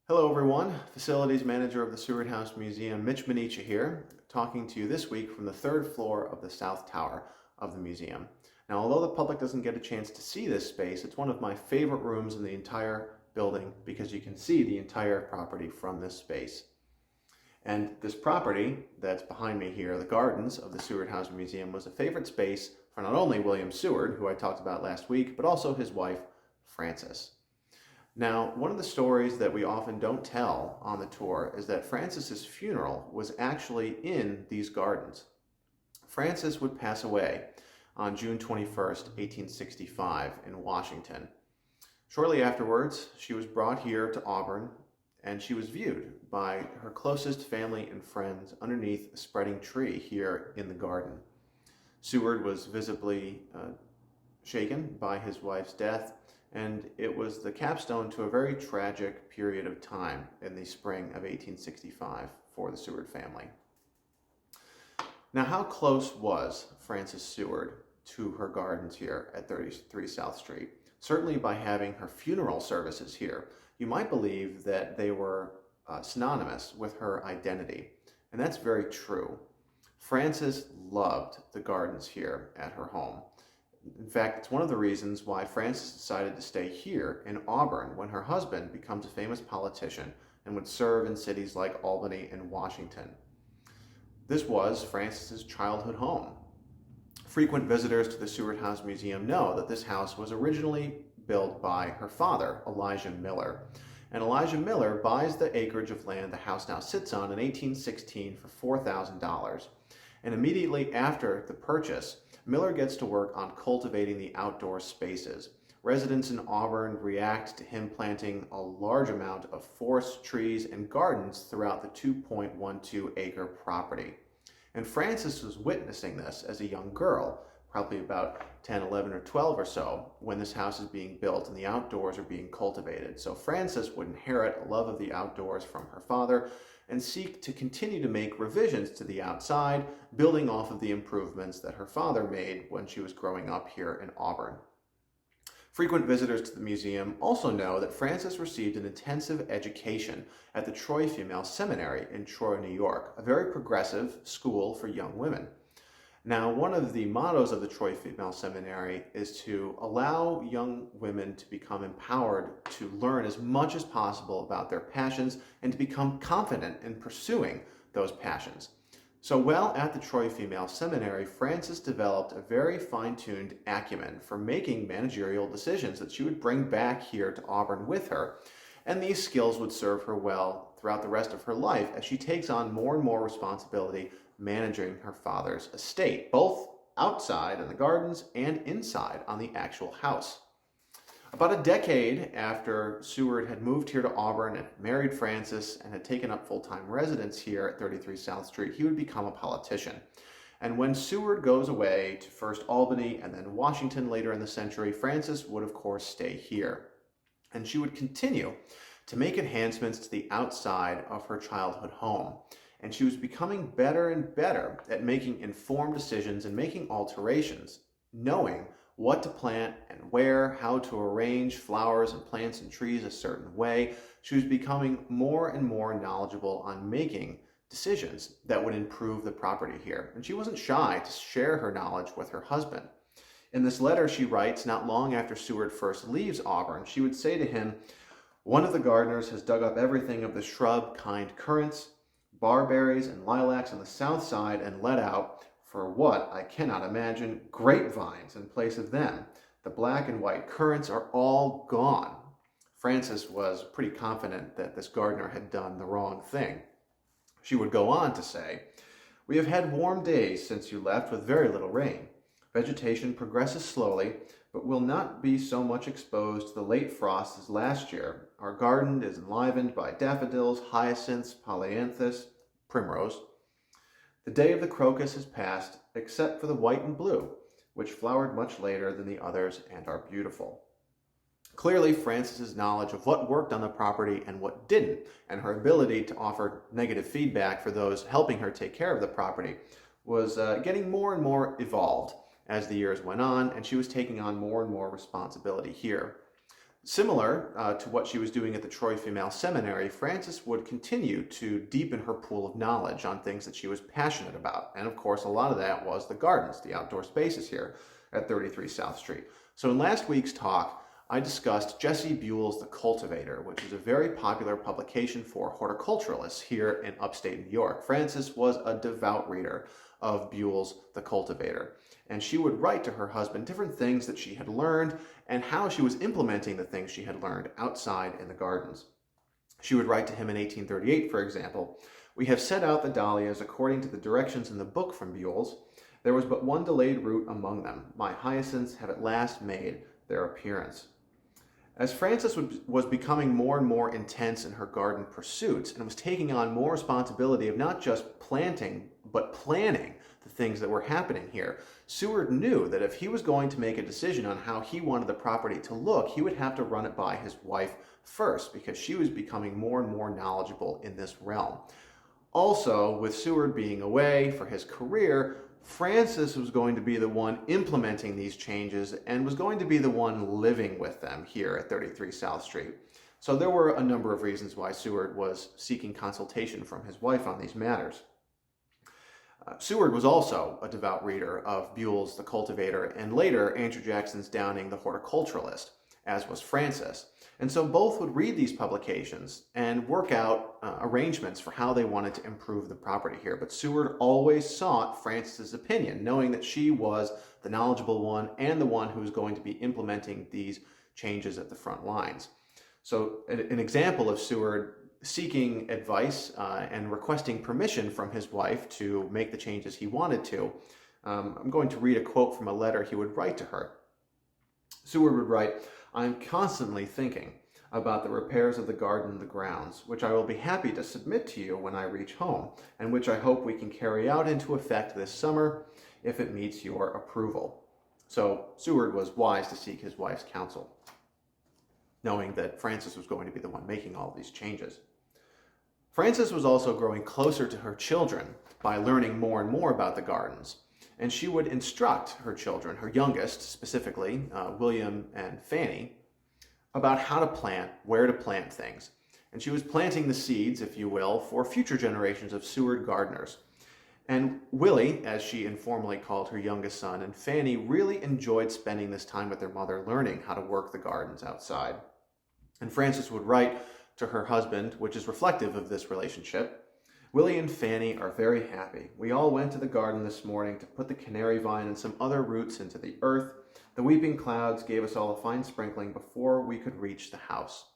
Hello everyone, Facilities Manager of the Seward House Museum, Mitch here, talking to you this week from the third floor of the South Tower of the museum. Now, although the public doesn't get a chance to see this space, it's one of my favorite rooms in the entire building because you can see the entire property from this space. And this property that's behind me here, the gardens of the Seward House Museum, was a favorite space for not only William Seward, who I talked about last week, but also his wife, Frances. Now, one of the stories that we often don't tell on the tour is that Frances's funeral was actually in these gardens. Frances would pass away on June 21st, 1865 in Washington. Shortly afterwards, she was brought here to Auburn and she was viewed by her closest family and friends underneath a spreading tree here in the garden. Seward was visibly shaken by his wife's death, and it was the capstone to a very tragic period of time in the spring of 1865 for the Seward family. Now, how close was Frances Seward to her gardens here at 33 South Street? Certainly by having her funeral services here, you might believe that they were synonymous with her identity, and that's very true. Frances loved the gardens here at her home. In fact, it's one of the reasons why Frances decided to stay here in Auburn when her husband becomes a famous politician and would serve in cities like Albany and Washington. This was Frances's childhood home. Frequent visitors to the Seward House Museum know that this house was originally built by her father, Elijah Miller. And Elijah Miller buys the acreage of land the house now sits on in 1816 for $4,000. And immediately after the purchase, Miller gets to work on cultivating the outdoor spaces. Residents in Auburn react to him planting a large amount of forest trees and gardens throughout the 2.12-acre property. And Frances was witnessing this as a young girl, probably about 10, 11, or 12 or so, when this house is being built and the outdoors are being cultivated. So Frances would inherit a love of the outdoors from her father and seek to continue to make revisions to the outside, building off of the improvements that her father made when she was growing up here in Auburn. Frequent visitors to the museum also know that Frances received an intensive education at the Troy Female Seminary in Troy, New York, a very progressive school for young women. Now, one of the mottos of the Troy Female Seminary is to allow young women to become empowered to learn as much as possible about their passions and to become confident in pursuing those passions. So while at the Troy Female Seminary, Frances developed a very fine-tuned acumen for making managerial decisions that she would bring back here to Auburn with her. And these skills would serve her well throughout the rest of her life as she takes on more and more responsibility managing her father's estate, both outside in the gardens and inside on the actual house. About a decade after Seward had moved here to Auburn and married Frances and had taken up full-time residence here at 33 South Street, he would become a politician. And when Seward goes away to first Albany and then Washington later in the century, Frances would of course stay here. And she would continue to make enhancements to the outside of her childhood home. And she was becoming better and better at making informed decisions and making alterations, knowing what to plant and where, how to arrange flowers and plants and trees a certain way. She was becoming more and more knowledgeable on making decisions that would improve the property here. And she wasn't shy to share her knowledge with her husband. In this letter she writes not long after Seward first leaves Auburn, she would say to him, "One of the gardeners has dug up everything of the shrub kind currants, barberries, and lilacs on the south side and let out, for what I cannot imagine, grapevines in place of them. The black and white currants are all gone." Frances was pretty confident that this gardener had done the wrong thing. She would go on to say, "We have had warm days since you left with very little rain. Vegetation progresses slowly, but will not be so much exposed to the late frosts as last year. Our garden is enlivened by daffodils, hyacinths, polyanthus, primrose. The day of the crocus has passed, except for the white and blue, which flowered much later than the others and are beautiful." Clearly, Frances's knowledge of what worked on the property and what didn't, and her ability to offer negative feedback for those helping her take care of the property, was getting more and more evolved as the years went on, and she was taking on more and more responsibility here. Similar to what she was doing at the Troy Female Seminary, Frances would continue to deepen her pool of knowledge on things that she was passionate about. And of course, a lot of that was the gardens, the outdoor spaces here at 33 South Street. So in last week's talk, I discussed Jessie Buell's The Cultivator, which is a very popular publication for horticulturalists here in upstate New York. Frances was a devout reader of Buell's The Cultivator, and she would write to her husband different things that she had learned and how she was implementing the things she had learned outside in the gardens. She would write to him in 1838, for example, "We have set out the dahlias according to the directions in the book from Buell's. There was but one delayed root among them. My hyacinths have at last made their appearance." As Frances was becoming more and more intense in her garden pursuits and was taking on more responsibility of not just planting, but planning the things that were happening here, Seward knew that if he was going to make a decision on how he wanted the property to look, he would have to run it by his wife first, because she was becoming more and more knowledgeable in this realm. Also, with Seward being away for his career, Frances was going to be the one implementing these changes and was going to be the one living with them here at 33 South Street. So there were a number of reasons why Seward was seeking consultation from his wife on these matters. Seward was also a devout reader of Buell's The Cultivator and later Andrew Jackson's Downing The Horticulturalist, as was Frances. And so both would read these publications and work out arrangements for how they wanted to improve the property here. But Seward always sought Frances's opinion, knowing that she was the knowledgeable one and the one who was going to be implementing these changes at the front lines. So an example of Seward seeking advice and requesting permission from his wife to make the changes he wanted to, I'm going to read a quote from a letter he would write to her. Seward would write, "I am constantly thinking about the repairs of the garden and the grounds, which I will be happy to submit to you when I reach home, and which I hope we can carry out into effect this summer if it meets your approval." So Seward was wise to seek his wife's counsel, knowing that Frances was going to be the one making all these changes. Frances was also growing closer to her children by learning more and more about the gardens. And she would instruct her children, her youngest specifically, William and Fanny, about how to plant, where to plant things. And she was planting the seeds, if you will, for future generations of Seward gardeners. And Willie, as she informally called her youngest son, and Fanny really enjoyed spending this time with their mother, learning how to work the gardens outside. And Frances would write to her husband, which is reflective of this relationship, "Willie and Fanny are very happy. We all went to the garden this morning to put the canary vine and some other roots into the earth. The weeping clouds gave us all a fine sprinkling before we could reach the house."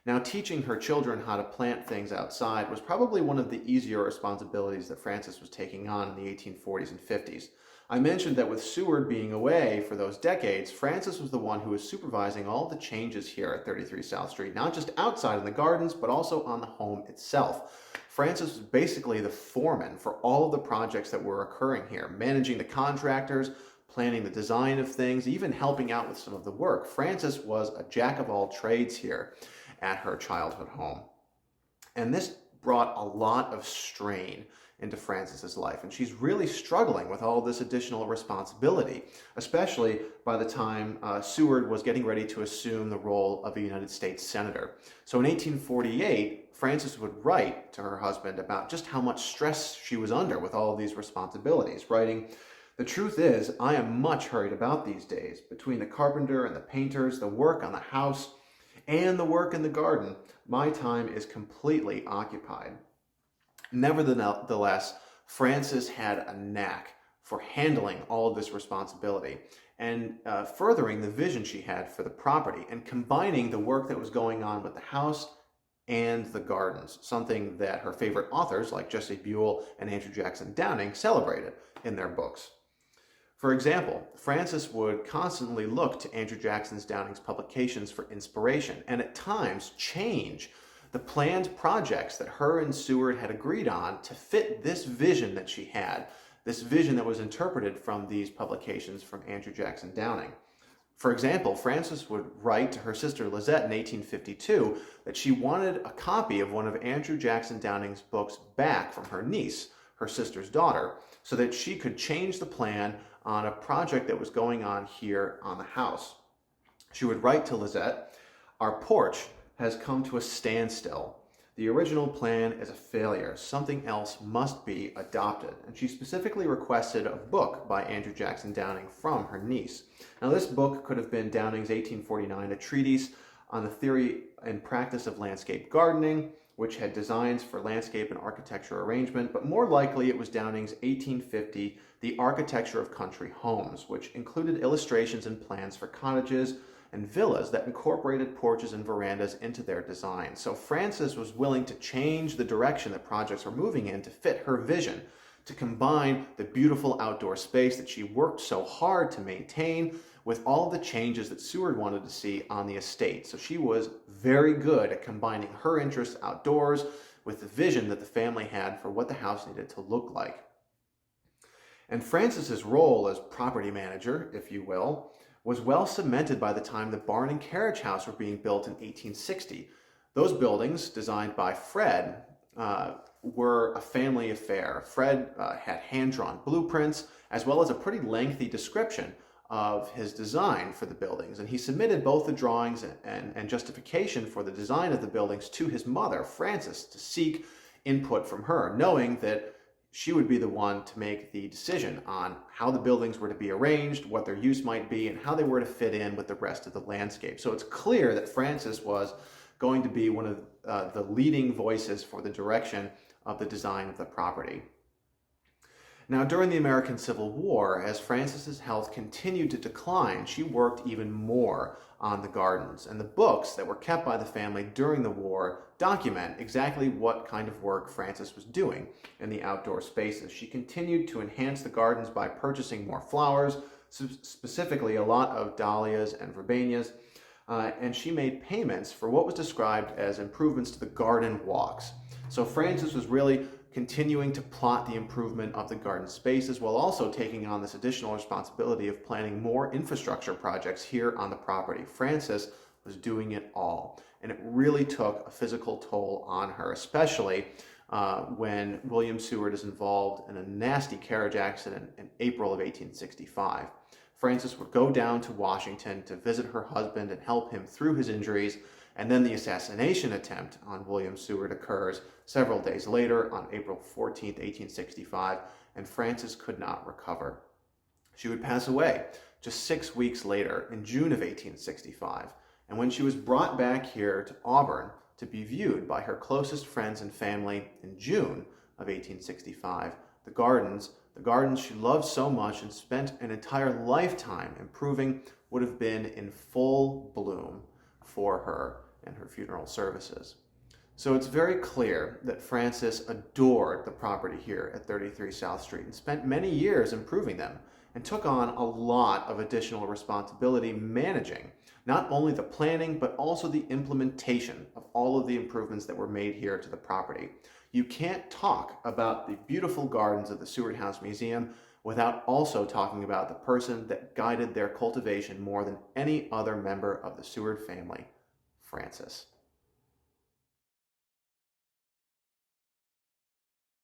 Now, teaching her children how to plant things outside was probably one of the easier responsibilities that Frances was taking on in the 1840s and 50s. I mentioned that with Seward being away for those decades, Frances was the one who was supervising all the changes here at 33 South Street, not just outside in the gardens, but also on the home itself. Frances was basically the foreman for all of the projects that were occurring here, managing the contractors, planning the design of things, even helping out with some of the work. Frances was a jack of all trades here at her childhood home. And this brought a lot of strain into Frances's life, and she's really struggling with all this additional responsibility, especially by the time Seward was getting ready to assume the role of a United States Senator. So in 1848, Frances would write to her husband about just how much stress she was under with all of these responsibilities, writing, "The truth is, I am much hurried about these days. Between the carpenter and the painters, the work on the house, and the work in the garden, my time is completely occupied." Nevertheless, Frances had a knack for handling all of this responsibility and furthering the vision she had for the property and combining the work that was going on with the house and the gardens, something that her favorite authors like Jessie Buell and Andrew Jackson Downing celebrated in their books. For example, Frances would constantly look to Andrew Jackson Downing's publications for inspiration and at times change the planned projects that her and Seward had agreed on to fit this vision that she had, this vision that was interpreted from these publications from Andrew Jackson Downing. For example, Frances would write to her sister Lizette in 1852 that she wanted a copy of one of Andrew Jackson Downing's books back from her niece, her sister's daughter, so that she could change the plan on a project that was going on here on the house. She would write to Lizette, Our porch has come to a standstill. The original plan is a failure. Something else must be adopted. And she specifically requested a book by Andrew Jackson Downing from her niece. Now, this book could have been Downing's 1849, a treatise on the theory and practice of landscape gardening, which had designs for landscape and architecture arrangement, but more likely it was Downing's 1850, The Architecture of Country Homes, which included illustrations and plans for cottages and villas that incorporated porches and verandas into their design. So Frances was willing to change the direction that projects were moving in to fit her vision, to combine the beautiful outdoor space that she worked so hard to maintain with all of the changes that Seward wanted to see on the estate. So she was very good at combining her interests outdoors with the vision that the family had for what the house needed to look like. And Frances's role as property manager, if you will, was well cemented by the time the barn and carriage house were being built in 1860. Those buildings, designed by Fred, were a family affair. Fred had hand-drawn blueprints as well as a pretty lengthy description of his design for the buildings, and he submitted both the drawings and justification for the design of the buildings to his mother, Frances, to seek input from her, knowing that she would be the one to make the decision on how the buildings were to be arranged, what their use might be, and how they were to fit in with the rest of the landscape. So it's clear that Frances was going to be one of the leading voices for the direction of the design of the property. Now, during the American Civil War, as Frances's health continued to decline, she worked even more on the gardens, and the books that were kept by the family during the war document exactly what kind of work Frances was doing in the outdoor spaces. She continued to enhance the gardens by purchasing more flowers, specifically a lot of dahlias and verbenias, and she made payments for what was described as improvements to the garden walks. So Frances was really continuing to plot the improvement of the garden spaces while also taking on this additional responsibility of planning more infrastructure projects here on the property. Frances was doing it all, and it really took a physical toll on her, especially when William Seward is involved in a nasty carriage accident in April of 1865. Frances would go down to Washington to visit her husband and help him through his injuries, and then the assassination attempt on William Seward occurs several days later on April 14, 1865, and Frances could not recover. She would pass away just 6 weeks later in June of 1865, and when she was brought back here to Auburn to be viewed by her closest friends and family in June of 1865, the gardens she loved so much and spent an entire lifetime improving would have been in full bloom for her and her funeral services. So it's very clear that Frances adored the property here at 33 South Street and spent many years improving them and took on a lot of additional responsibility managing not only the planning but also the implementation of all of the improvements that were made here to the property. You can't talk about the beautiful gardens of the Seward House Museum without also talking about the person that guided their cultivation more than any other member of the Seward family, Frances.